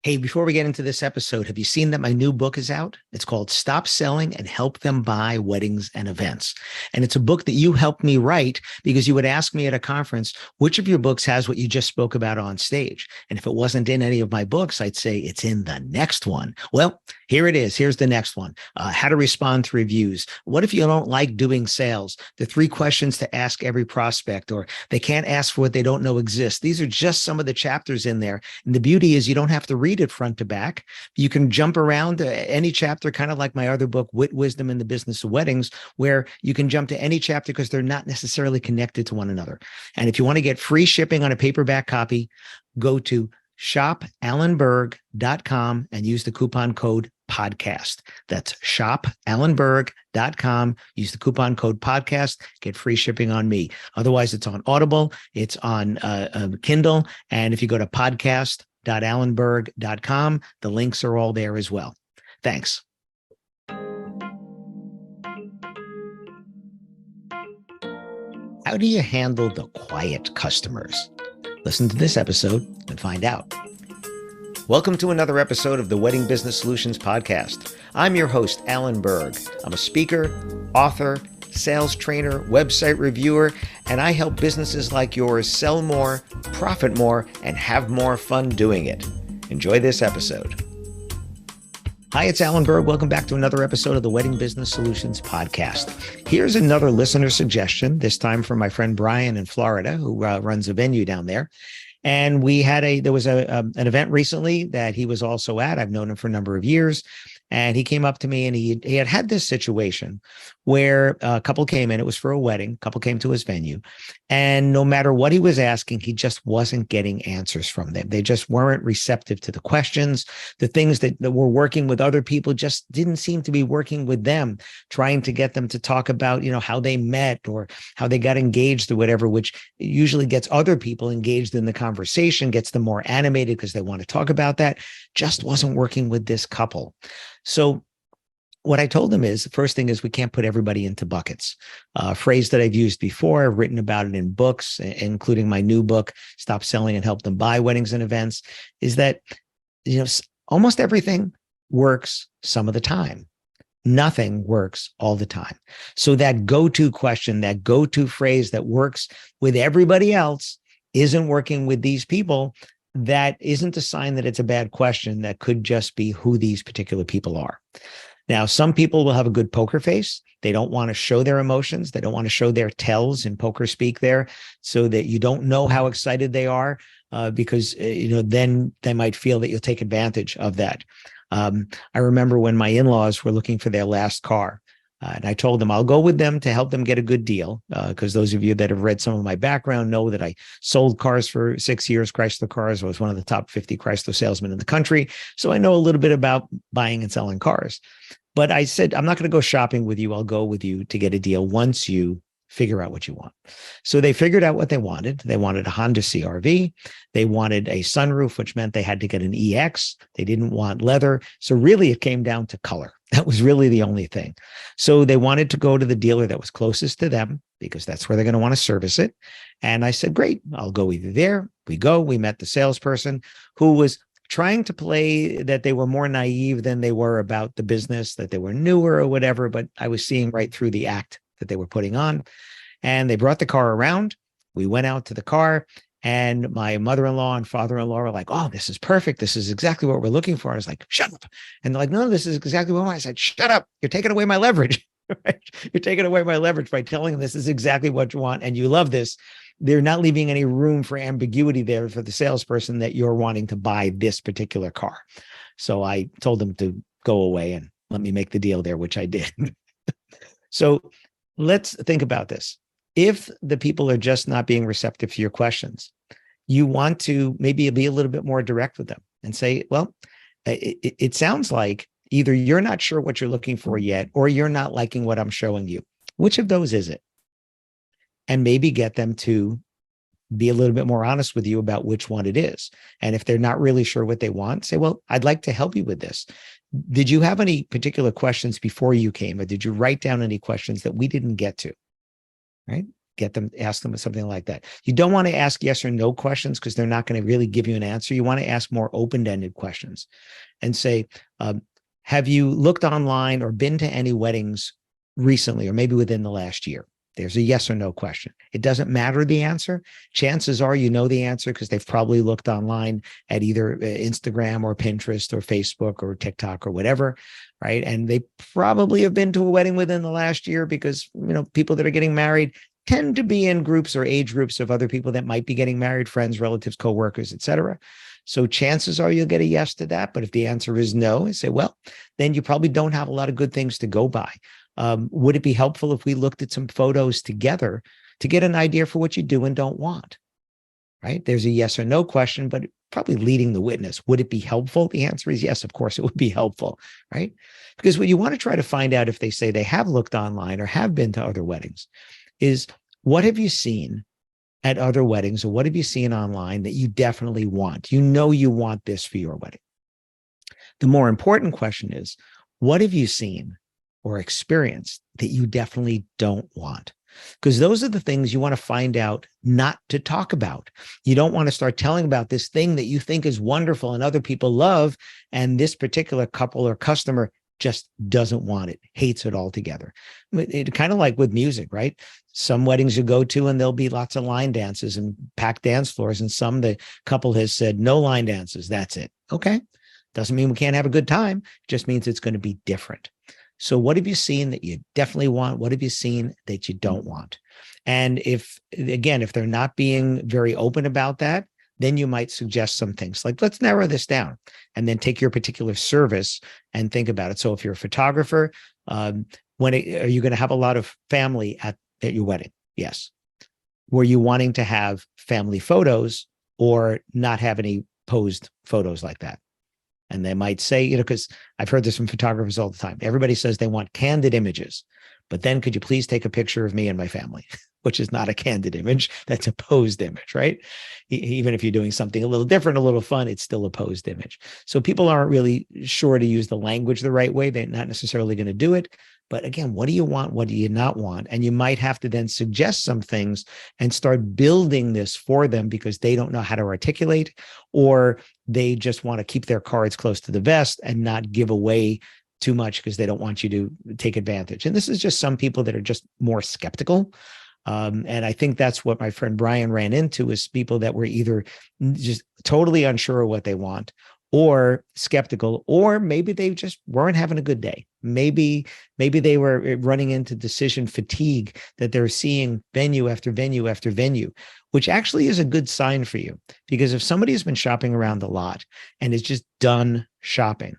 Hey, before we get into this episode, have you seen that my new book is out? It's called Stop Selling and Help Them Buy Weddings and Events. And it's a book that you helped me write because you would ask me at a conference, which of your books has what you just spoke about on stage? And if it wasn't in any of my books, I'd say it's in the next one. Well, here it is. Here's the next one. How to respond to reviews. What if you don't like doing sales? The 3 questions to ask every prospect, or they can't ask for what they don't know exists. These are just some of the chapters in there. And the beauty is you don't have to read it front to back. You can jump around to any chapter, kind of like my other book, Wit, Wisdom, and the Business of Weddings, where you can jump to any chapter because they're not necessarily connected to one another. And if you want to get free shipping on a paperback copy, go to shopalanberg.com and use the coupon code podcast. That's shopalanberg.com. Use the coupon code podcast. Get free shipping on me. Otherwise, it's on Audible. It's on Kindle. And if you go to podcast.allenberg.com, the links are all there as well. Thanks. How do you handle the quiet customers? Listen to this episode and find out. Welcome to another episode of the Wedding Business Solutions Podcast. I'm your host, Allen Berg. I'm a speaker, author, sales trainer, website reviewer, and I help businesses like yours sell more, profit more, and have more fun doing it. Enjoy this episode. Hi, it's Allen Berg. Welcome back to another episode of the Wedding Business Solutions Podcast. Here's another listener suggestion, this time from my friend Brian in Florida, who runs a venue down there. And there was an event recently that he was also at. I've known him for a number of years. And he came up to me and he had this situation where a couple came in. It was for a wedding. A couple came to his venue. And no matter what he was asking, he just wasn't getting answers from them. They just weren't receptive to the questions. The things that were working with other people just didn't seem to be working with them, trying to get them to talk about, how they met or how they got engaged or whatever, which usually gets other people engaged in the conversation, gets them more animated because they want to talk about that. Just wasn't working with this couple. So what I told him is, the first thing is we can't put everybody into buckets. A phrase that I've used before, I've written about it in books, including my new book, Stop Selling and Help Them Buy Weddings and Events, is that, almost everything works some of the time. Nothing works all the time. So that go-to question, that go-to phrase that works with everybody else isn't working with these people. That isn't a sign that it's a bad question. That could just be who these particular people are. Now, some people will have a good poker face. They don't want to show their emotions. They don't want to show their tells in poker speak there, so that you don't know how excited they are, because then they might feel that you'll take advantage of that. I remember when my in-laws were looking for their last car. And I told them I'll go with them to help them get a good deal, because those of you that have read some of my background know that I sold cars for 6 years, Chrysler cars. I was one of the top 50 Chrysler salesmen in the country. So I know a little bit about buying and selling cars. But I said, I'm not going to go shopping with you. I'll go with you to get a deal once you figure out what you want. So they figured out what they wanted. They wanted a Honda CR-V. They wanted a sunroof, which meant they had to get an EX. They didn't want leather. So really it came down to color. That was really the only thing. So they wanted to go to the dealer that was closest to them because that's where they're going to want to service it. And I said, great, I'll go with you there. We met the salesperson who was trying to play that they were more naive than they were about the business, that they were newer or whatever, but I was seeing right through the act that they were putting on. And they brought the car around. We went out to the car, and my mother-in-law and father-in-law were like, oh, this is perfect. This is exactly what we're looking for. I was like, shut up. And they're like, no, this is exactly what I want. I said, shut up. You're taking away my leverage. Right? You're taking away my leverage by telling them this is exactly what you want and you love this. They're not leaving any room for ambiguity there for the salesperson that you're wanting to buy this particular car. So I told them to go away and let me make the deal there, which I did. So let's think about this. If the people are just not being receptive to your questions, you want to maybe be a little bit more direct with them and say, well, it sounds like either you're not sure what you're looking for yet, or you're not liking what I'm showing you. Which of those is it? And maybe get them to be a little bit more honest with you about which one it is. And if they're not really sure what they want, say, well, I'd like to help you with this. Did you have any particular questions before you came, or did you write down any questions that we didn't get to? Right? ask them something like that. You don't want to ask yes or no questions because they're not going to really give you an answer. You want to ask more open-ended questions and say, have you looked online or been to any weddings recently, or maybe within the last year? There's a yes or no question. It doesn't matter the answer. Chances are you know the answer because they've probably looked online at either Instagram or Pinterest or Facebook or TikTok or whatever, right? And they probably have been to a wedding within the last year because, people that are getting married tend to be in groups or age groups of other people that might be getting married, friends, relatives, coworkers, et cetera. So chances are you'll get a yes to that. But if the answer is no, I say, well, then you probably don't have a lot of good things to go by. Would it be helpful if we looked at some photos together to get an idea for what you do and don't want? Right? There's a yes or no question, but probably leading the witness. Would it be helpful? The answer is yes, of course it would be helpful, right? Because what you want to try to find out if they say they have looked online or have been to other weddings is, what have you seen at other weddings, or what have you seen online that you definitely want? You want this for your wedding. The more important question is, what have you seen or experienced that you definitely don't want? Because those are the things you want to find out not to talk about. You don't want to start telling about this thing that you think is wonderful and other people love, and this particular couple or customer just doesn't want it, hates it altogether. It kind of like with music, right? Some weddings you go to and there'll be lots of line dances and packed dance floors, and some the couple has said no line dances, that's it. Okay. Doesn't mean we can't have a good time. It just means it's going to be different. So what have you seen that you definitely want? What have you seen that you don't want? And if they're not being very open about that, then you might suggest some things like, let's narrow this down, and then take your particular service and think about it. So if you're a photographer, are you going to have a lot of family at your wedding? Yes. Were you wanting to have family photos or not have any posed photos like that? And they might say, because I've heard this from photographers all the time. Everybody says they want candid images, but then could you please take a picture of me and my family, which is not a candid image. That's a posed image, right? Even if you're doing something a little different, a little fun, it's still a posed image. So people aren't really sure to use the language the right way. They're not necessarily going to do it. But again, what do you want? What do you not want? And you might have to then suggest some things and start building this for them because they don't know how to articulate, or they just want to keep their cards close to the vest and not give away too much because they don't want you to take advantage. And this is just some people that are just more skeptical. And I think that's what my friend Brian ran into, is people that were either just totally unsure of what they want, or skeptical, or maybe they just weren't having a good day. Maybe they were running into decision fatigue, that they're seeing venue after venue after venue, which actually is a good sign for you. Because if somebody has been shopping around a lot and is just done shopping,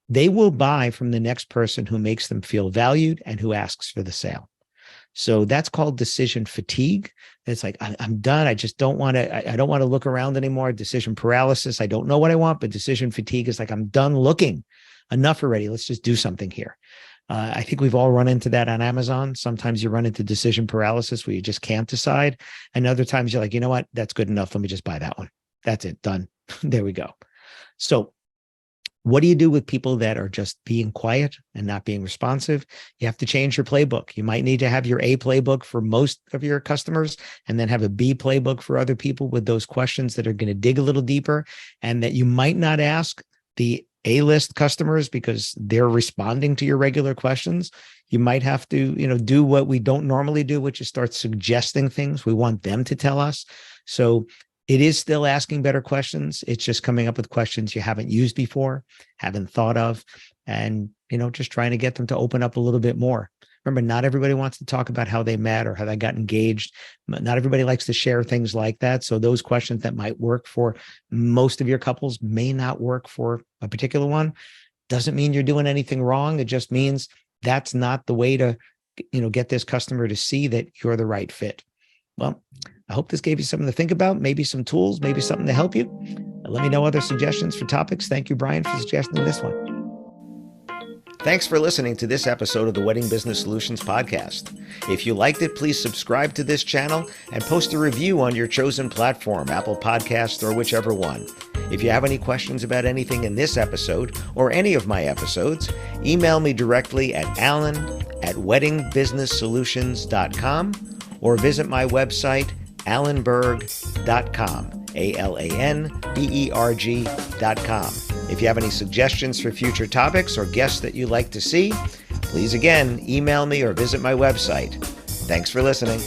they will buy from the next person who makes them feel valued and who asks for the sale. So that's called decision fatigue. It's like, I'm done. I just don't want to, I don't want to look around anymore. Decision paralysis. I don't know what I want, but decision fatigue is like, I'm done looking. Enough already. Let's just do something here. I think we've all run into that on Amazon. Sometimes you run into decision paralysis where you just can't decide. And other times you're like, you know what? That's good enough. Let me just buy that one. That's it. Done. There we go. So what do you do with people that are just being quiet and not being responsive? You have to change your playbook. You might need to have your A playbook for most of your customers, and then have a B playbook for other people with those questions that are going to dig a little deeper, and that you might not ask the A-list customers because they're responding to your regular questions. You might have to, do what we don't normally do, which is start suggesting things. We want them to tell us. So it is still asking better questions. It's just coming up with questions you haven't used before, haven't thought of, and, just trying to get them to open up a little bit more. Remember, not everybody wants to talk about how they met or how they got engaged. Not everybody likes to share things like that. So those questions that might work for most of your couples may not work for a particular one. Doesn't mean you're doing anything wrong. It just means that's not the way to, get this customer to see that you're the right fit. Well, I hope this gave you something to think about, maybe some tools, maybe something to help you. Let me know other suggestions for topics. Thank you, Brian, for suggesting this one. Thanks for listening to this episode of the Wedding Business Solutions Podcast. If you liked it, please subscribe to this channel and post a review on your chosen platform, Apple Podcasts or whichever one. If you have any questions about anything in this episode or any of my episodes, email me directly at alan@weddingbusinesssolutions.com, or visit my website, alanberg.com, ALANBERG.com. If you have any suggestions for future topics or guests that you'd like to see, please again email me or visit my website. Thanks for listening.